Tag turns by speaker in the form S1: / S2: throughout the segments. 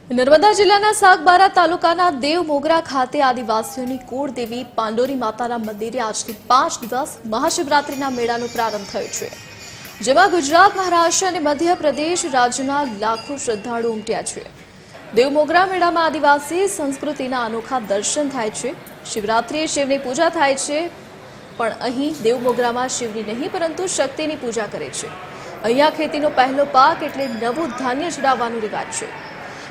S1: નર્મદા જિલ્લાના સાગબારા તાલુકાના દેવમોગરા ખાતે આદિવાસીઓની કુળદેવી પાંડોરી માતાના મંદિરે આજથી 5 દિવસ મહાશિવરાત્રીના મેળાનો પ્રારંભ થયો છે, જેમાં ગુજરાત, મહારાષ્ટ્ર અને મધ્યપ્રદેશ રાજ્યના લાખો શ્રદ્ધાળુઓ ઉમટ્યા છે। દેવમોગરા મેળામાં આદિવાસી સંસ્કૃતિના અનોખા દર્શન થાય છે। શિવરાત્રીએ શિવની પૂજા થાય છે, પણ અહીં દેવમોગરામાં શિવની નહીં પરંતુ શક્તિની પૂજા કરે છે। અહીંયા ખેતીનો પહેલો પાક એટલે નવું ધાન્ય ચડાવવાનું રિવાજ છે।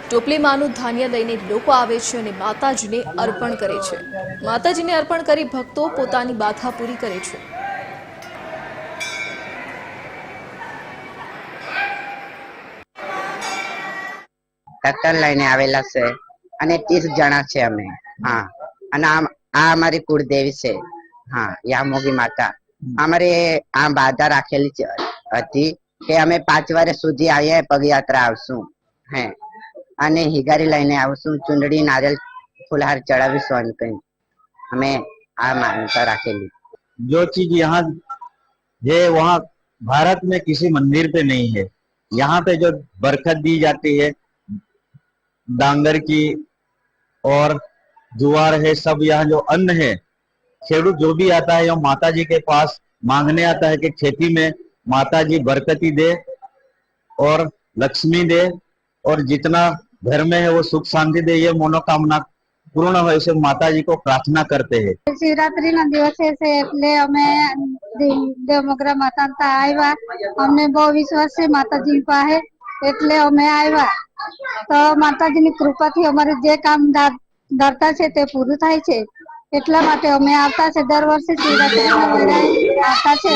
S1: ટોપલીમાંનું ધાન્ય લઈને લોકો આવે છે અને માતાજીને અર્પણ કરે છે। માતાજીને અર્પણ કરી ભક્તો પોતાની બાધા પૂરી કરે છે।
S2: ટ્રેક્ટર લઈને આવેલા છે અને 30 જણા છે અમે। હા, અને આ અમારી કુળદેવી છે। હા, યામોગી માતા અમારે આ બાધા રાખેલી હતી કે અમે 5 વર્ષ સુધી અહીંયા પગયાત્રા આવશું। હે, અને હિગારી લઈને આવશું, ચુંદડી નારિયેલ फुलहार चढ़ावीશું અને કઈ અમે આ માનતા રાખેલી।
S3: जो चीज यहाँ है वहाँ भारत में किसी मंदिर पे नहीं है। यहाँ पे जो बरकत दी जाती है डांगर की और जुआर है, सब यहाँ जो अन्न है, खेडूत जो भी आता है माता जी के पास मांगने आता है कि खेती में माता जी बरकती दे और लक्ष्मी दे और जितना घर में है वो सुख शांति दे, ये मनोकामना पूर्ण हो, इसे माता जी को प्रार्थना करते हैं।
S4: शिवरात्रि ना दिवसे से એટલે અમે દેવમોગરા માતા આવ્યા। અમને બહુ વિશ્વાસ છે માતાજી પાસે, એટલે અમે આવ્યા। તો માતાજીની કૃપાથી અમારું જે કામ ધરતા છે તે પૂરું થાય છે, એટલા માટે અમે આવતા છે। દર વર્ષે શિવરાત્રીના મેળાએ આવતા છે।